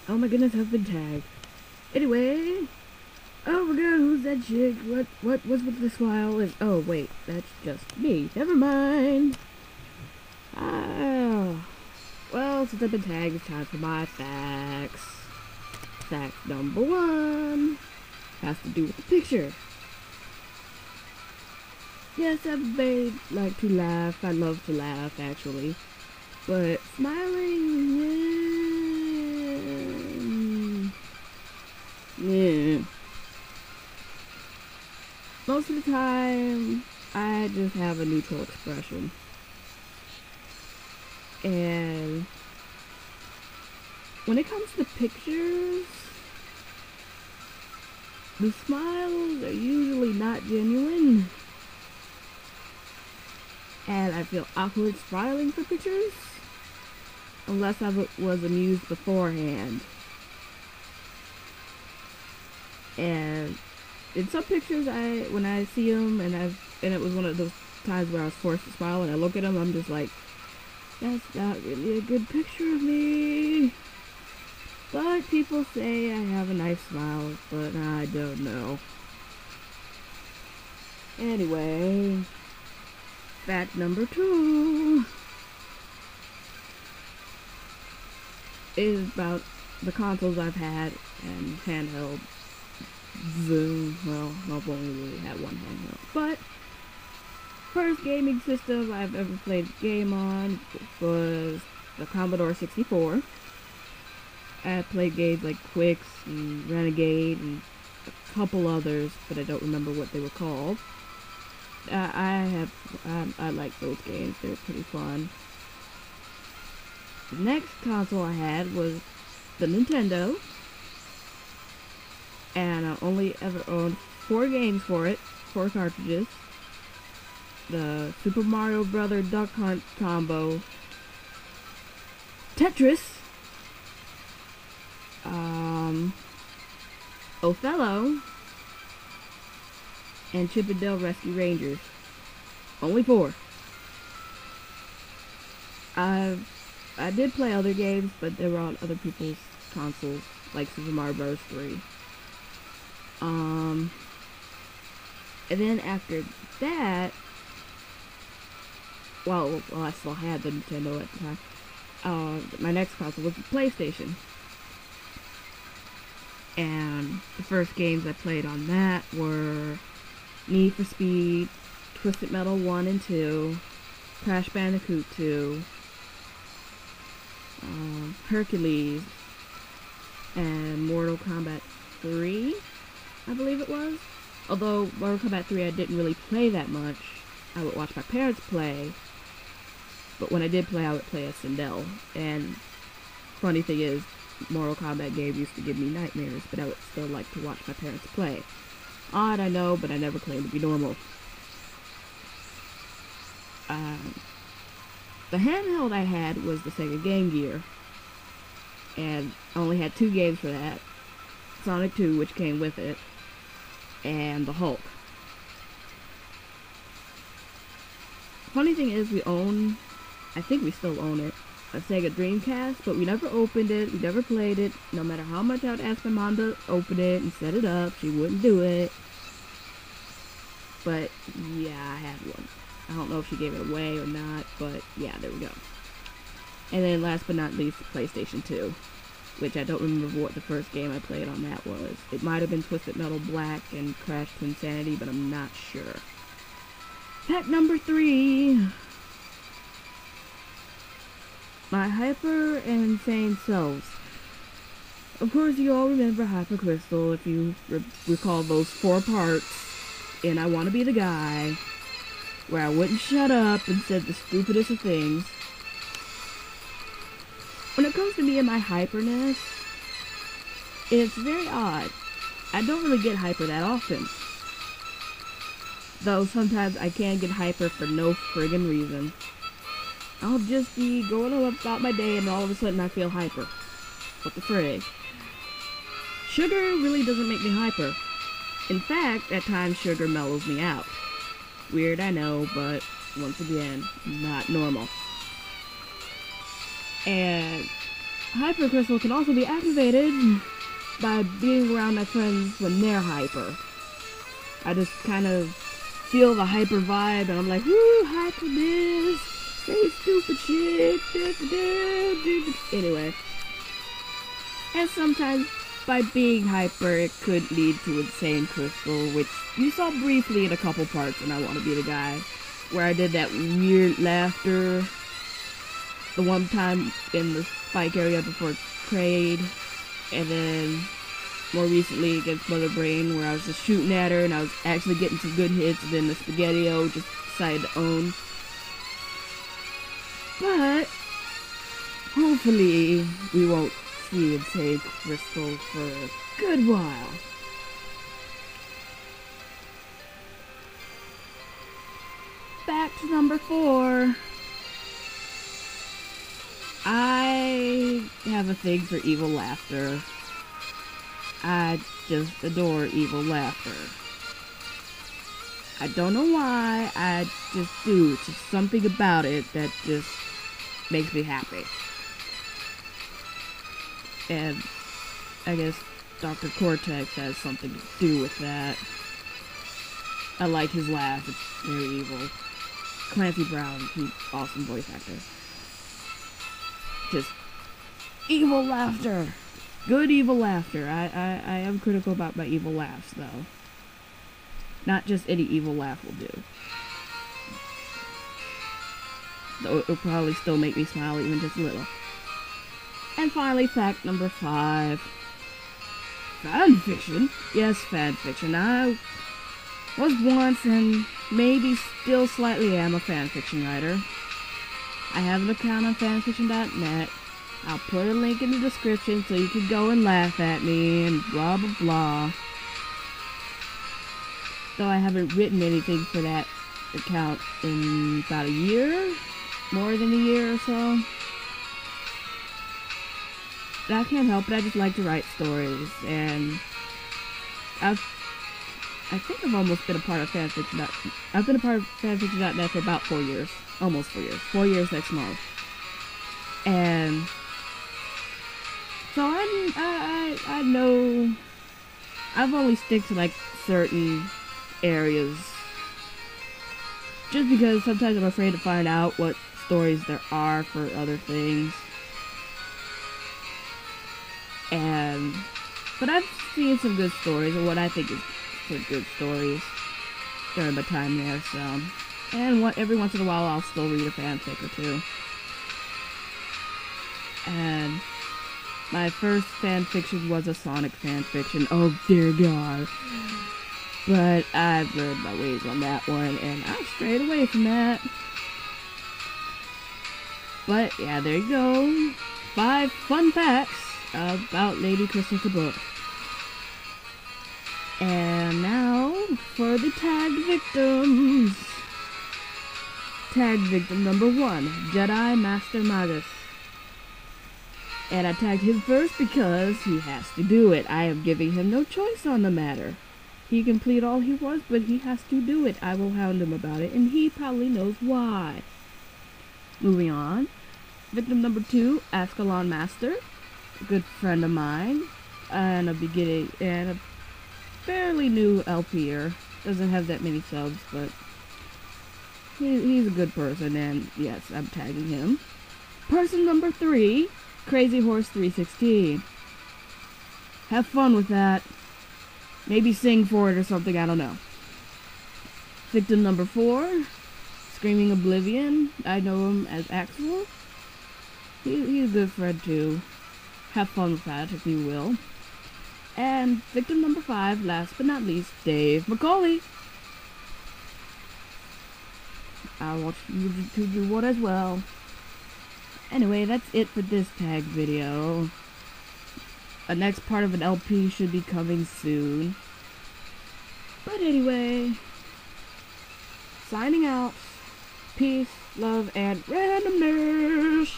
Oh my goodness, I've been tagged. Anyway. Oh my god, who's that chick? What's with the smile? And oh wait, that's just me. Never mind. Ah. Well, since I've been tagged, it's time for my facts. Fact number 1 has to do with the picture. Yes, everybody like to laugh. I love to laugh, actually. But smiling, yeah. Most of the time, I just have a neutral expression. And when it comes to pictures, the smiles are usually not genuine. And I feel awkward smiling for pictures, unless I was amused beforehand. And in some pictures, when I see them, and it was one of those times where I was forced to smile, and I look at them, I'm just like, that's not really a good picture of me. But people say I have a nice smile, but I don't know. Anyway, fact number 2 is about the consoles I've had and handheld. Well, I've only really had one handheld. But first gaming system I've ever played a game on was the Commodore 64. I played games like Quix and Renegade and a couple others, but I don't remember what they were called. I like those games. They were pretty fun. The next console I had was the Nintendo, and I only ever owned 4 games for it, 4 cartridges. The Super Mario Bros. Duck Hunt combo, Tetris, Othello, and Chip and Dale Rescue Rangers. Only 4. I did play other games, but they were on other people's consoles, like Super Mario Bros. 3. And then after that, well, I still had the Nintendo at the time. My next console was the PlayStation. And the first games I played on that were Need for Speed, Twisted Metal 1 and 2, Crash Bandicoot 2, Hercules, and Mortal Kombat 3, I believe it was. Although Mortal Kombat 3 I didn't really play that much. I would watch my parents play, but when I did play, I would play as Sindel. And funny thing is, Mortal Kombat game used to give me nightmares, but I would still like to watch my parents play. Odd, I know, but I never claimed to be normal. The handheld I had was the Sega Game Gear, and I only had 2 games for that. Sonic 2, which came with it, and the Hulk. Funny thing is, I think we still own it, a Sega Dreamcast, but we never opened it, we never played it. No matter how much I would ask my mom to open it and set it up, she wouldn't do it. But yeah, I had one. I don't know if she gave it away or not, but yeah, there we go. And then last but not least, the PlayStation 2, which I don't remember what the first game I played on that was. It might have been Twisted Metal Black and Crash to Insanity, but I'm not sure. Fact number 3. My hyper and insane selves. Of course, you all remember Hyper Crystal, if you recall those 4 parts in I Want to Be the Guy, where I wouldn't shut up and said the stupidest of things. When it comes to me and my hyperness, it's very odd. I don't really get hyper that often. Though sometimes I can get hyper for no friggin' reason. I'll just be going about my day and all of a sudden I feel hyper. What the frig? Sugar really doesn't make me hyper. In fact, at times sugar mellows me out. Weird, I know, but once again, not normal. And Hyper Crystal can also be activated by being around my friends when they're hyper. I just kind of feel the hyper vibe, and I'm like, woo, hyper this, say stupid shit, anyway. And sometimes, by being hyper, it could lead to Insane Crystal, which you saw briefly in a couple parts in I Want to Be the Guy, where I did that weird laughter the one time in the spike area before Kraid, and then more recently against Mother Brain, where I was just shooting at her and I was actually getting some good hits, and then the Spaghetti-O just decided to own. But hopefully we won't see Insane Crystal for a good while. Back to number 4. I have a thing for evil laughter. I just adore evil laughter. I don't know why, I just do. It's just something about it that just makes me happy. And I guess Dr. Cortex has something to do with that. I like his laugh, it's very evil. Clancy Brown, he's awesome voice actor. Just evil laughter. Good evil laughter. I am critical about my evil laughs, though. Not just any evil laugh will do. Though it'll probably still make me smile even just a little. And finally, fact number 5. Fanfiction? Yes, fanfiction. I was once, and maybe still slightly am, a fanfiction writer. I have an account on fanfiction.net. I'll put a link in the description so you can go and laugh at me and blah blah blah. Though I haven't written anything for that account in about a year, more than a year or so. But I can't help it, I just like to write stories, and I think I've almost been a part of fanfiction.net. I've been a part of fanfiction.net for about 4 years. Almost 4 years. 4 years next month. And so I know I've only stick to like certain areas, just because sometimes I'm afraid to find out what stories there are for other things. But I've seen some good stories, or what I think is some good stories during my time there, so. And every once in a while I'll still read a fanfic or two. And my first fanfiction was a Sonic fanfiction. Oh dear God. But I've learned my ways on that one, and I strayed away from that. But yeah, there you go. 5 fun facts about Lady Crystal Kabook. And now for the tagged victims. Tagged victim number 1, jedimastermagus. And I tagged him first because he has to do it. I am giving him no choice on the matter. He can plead all he wants, but he has to do it. I will hound him about it, and he probably knows why. Moving on. Victim number 2, AscalonMaster. A good friend of mine. And a fairly new LPer. Doesn't have that many subs, but he's a good person, and yes, I'm tagging him. Person number 3, Crazy Horse 316. Have fun with that. Maybe sing for it or something, I don't know. Victim number 4, ScreamingOblivion. I know him as Axel. He's a good friend too. Have fun with that if you will. And victim number 5, last but not least, davemccauley. I want you to do one as well. Anyway, that's it for this tag video. A next part of an LP should be coming soon. But anyway, signing out. Peace, love, and randomness.